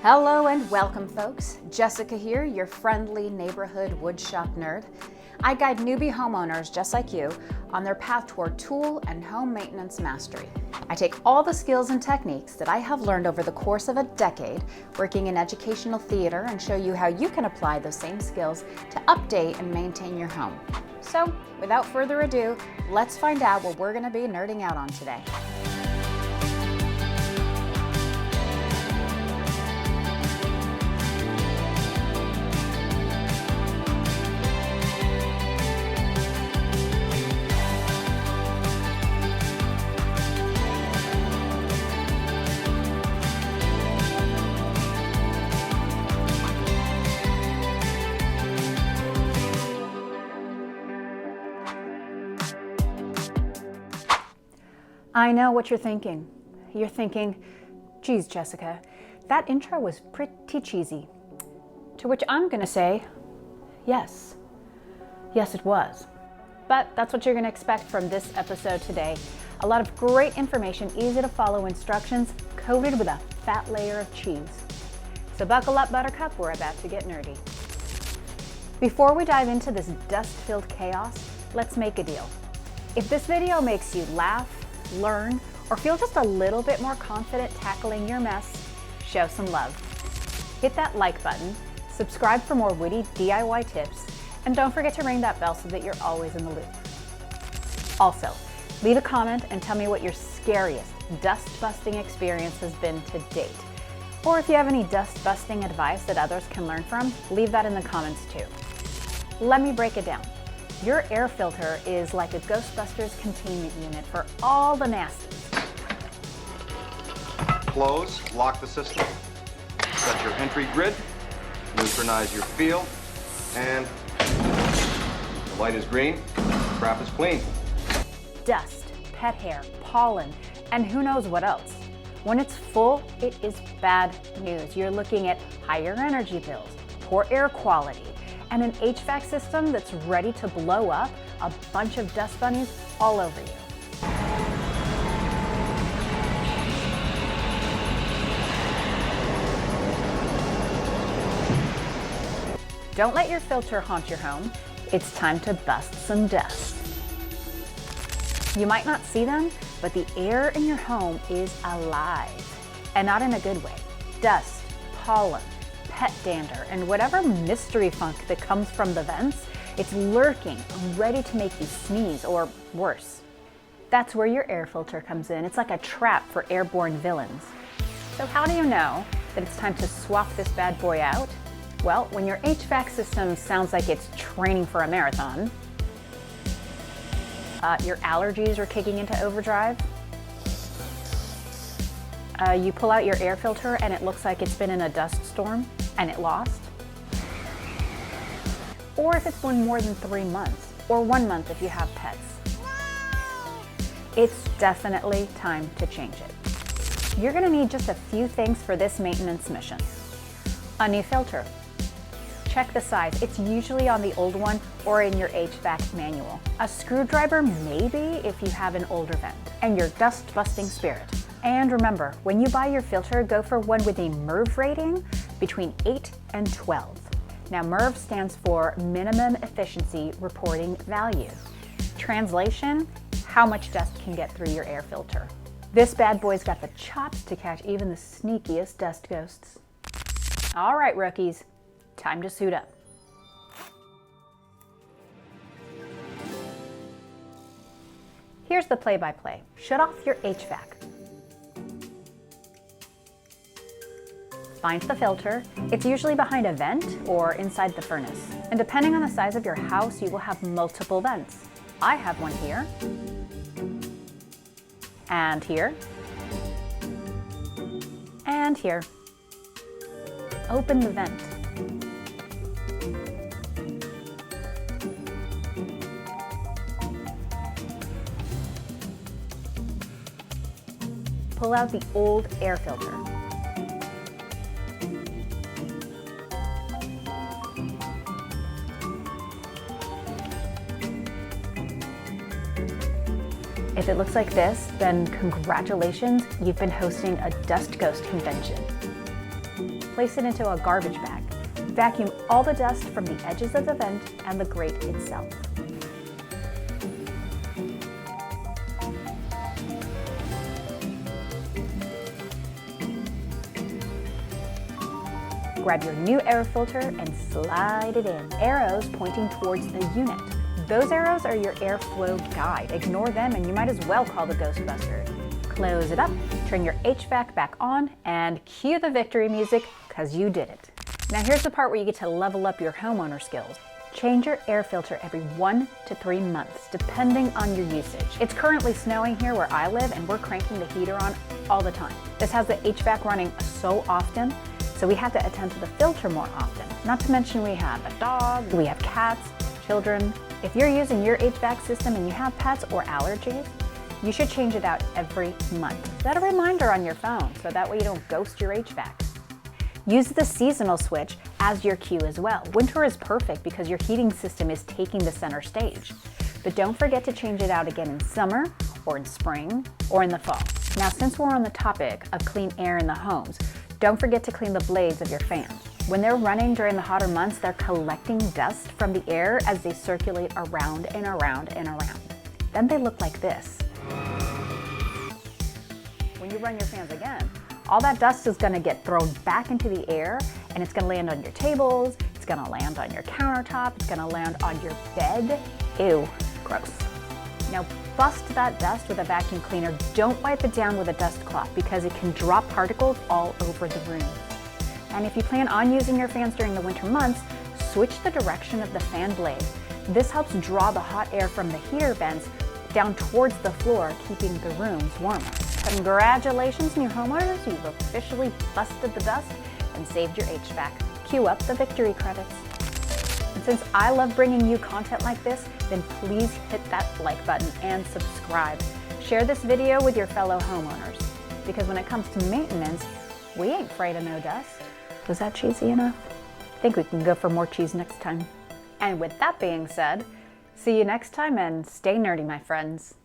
Hello and welcome, folks. Jessica here, your friendly neighborhood woodshop nerd. I guide newbie homeowners just like you on their path toward tool and home maintenance mastery. I take all the skills and techniques that I have learned over the course of a decade working in educational theater and show you how you can apply those same skills to update and maintain your home. So, without further ado, let's find out what we're going to be nerding out on today. I know what you're thinking. You're thinking, geez, Jessica, that intro was pretty cheesy. To which I'm going to say, yes. Yes, it was. But that's what you're going to expect from this episode today. A lot of great information, easy to follow instructions, coated with a fat layer of cheese. So buckle up, Buttercup, we're about to get nerdy. Before we dive into this dust-filled chaos, let's make a deal. If this video makes you laugh, learn, or feel just a little bit more confident tackling your mess, show some love. Hit that like button, subscribe for more witty DIY tips, and don't forget to ring that bell so that you're always in the loop. Also, leave a comment and tell me what your scariest dust-busting experience has been to date. Or if you have any dust-busting advice that others can learn from, leave that in the comments too. Let me break it down. Your air filter is like a Ghostbusters containment unit for all the nasties. Close, lock the system, set your entry grid, neutralize your field, and the light is green, crap is clean. Dust, pet hair, pollen, and who knows what else. When it's full, it is bad news. You're looking at higher energy bills, poor air quality, and an HVAC system that's ready to blow up a bunch of dust bunnies all over you. Don't let your filter haunt your home. It's time to bust some dust. You might not see them, but the air in your home is alive, and not in a good way. Dust, pollen, pet dander, and whatever mystery funk that comes from the vents, it's lurking, ready to make you sneeze, or worse. That's where your air filter comes in. It's like a trap for airborne villains. So how do you know that it's time to swap this bad boy out? Well, when your HVAC system sounds like it's training for a marathon, your allergies are kicking into overdrive, you pull out your air filter and it looks like it's been in a dust storm and it lost. Or if it's been more than 3 months, or 1 month if you have pets. It's definitely time to change it. You're gonna need just a few things for this maintenance mission. A new filter. Check the size. It's usually on the old one or in your HVAC manual. A screwdriver maybe if you have an older vent. And your dust-busting spirit. And remember, when you buy your filter, go for one with a MERV rating between 8 and 12. Now, MERV stands for Minimum Efficiency Reporting Value. Translation, how much dust can get through your air filter. This bad boy's got the chops to catch even the sneakiest dust ghosts. All right, rookies, time to suit up. Here's the play-by-play. Shut off your HVAC. Find the filter. It's usually behind a vent or inside the furnace. And depending on the size of your house, you will have multiple vents. I have one here, and here, and here. Open the vent. Pull out the old air filter. If it looks like this, then congratulations, you've been hosting a Dust Ghost convention. place it into a garbage bag. Vacuum all the dust from the edges of the vent and the grate itself. Grab your new air filter and slide it in. Arrows pointing towards the unit. Those arrows are your airflow guide. Ignore them and you might as well call the Ghostbusters. Close it up, turn your HVAC back on, and cue the victory music, because you did it. Now here's the part where you get to level up your homeowner skills. Change your air filter every 1 to 3 months, depending on your usage. It's currently snowing here where I live, and we're cranking the heater on all the time. This has the HVAC running so often, so we have to attend to the filter more often. Not to mention we have a dog, we have cats, children. If you're using your HVAC system and you have pets or allergies, you should change it out every month. Set a reminder on your phone so that way you don't ghost your HVAC. Use the seasonal switch as your cue as well. Winter is perfect because your heating system is taking the center stage. But don't forget to change it out again in summer, or in spring, or in the fall. Now, since we're on the topic of clean air in the homes, don't forget to clean the blades of your fans. When they're running during the hotter months, they're collecting dust from the air as they circulate around and around and around. Then they look like this. When you run your fans again, all that dust is going to get thrown back into the air, and it's going to land on your tables, it's going to land on your countertop, it's going to land on your bed. Ew, gross. Now bust that dust with a vacuum cleaner. Don't wipe it down with a dust cloth because it can drop particles all over the room. And if you plan on using your fans during the winter months, switch the direction of the fan blade. This helps draw the hot air from the heater vents down towards the floor, keeping the rooms warmer. Congratulations, new homeowners, you've officially busted the dust and saved your HVAC. Cue up the victory credits. And since I love bringing you content like this, then please hit that like button and subscribe. Share this video with your fellow homeowners, because when it comes to maintenance, we ain't afraid of no dust. Was that cheesy enough? I think we can go for more cheese next time. And with that being said, see you next time and stay nerdy, my friends.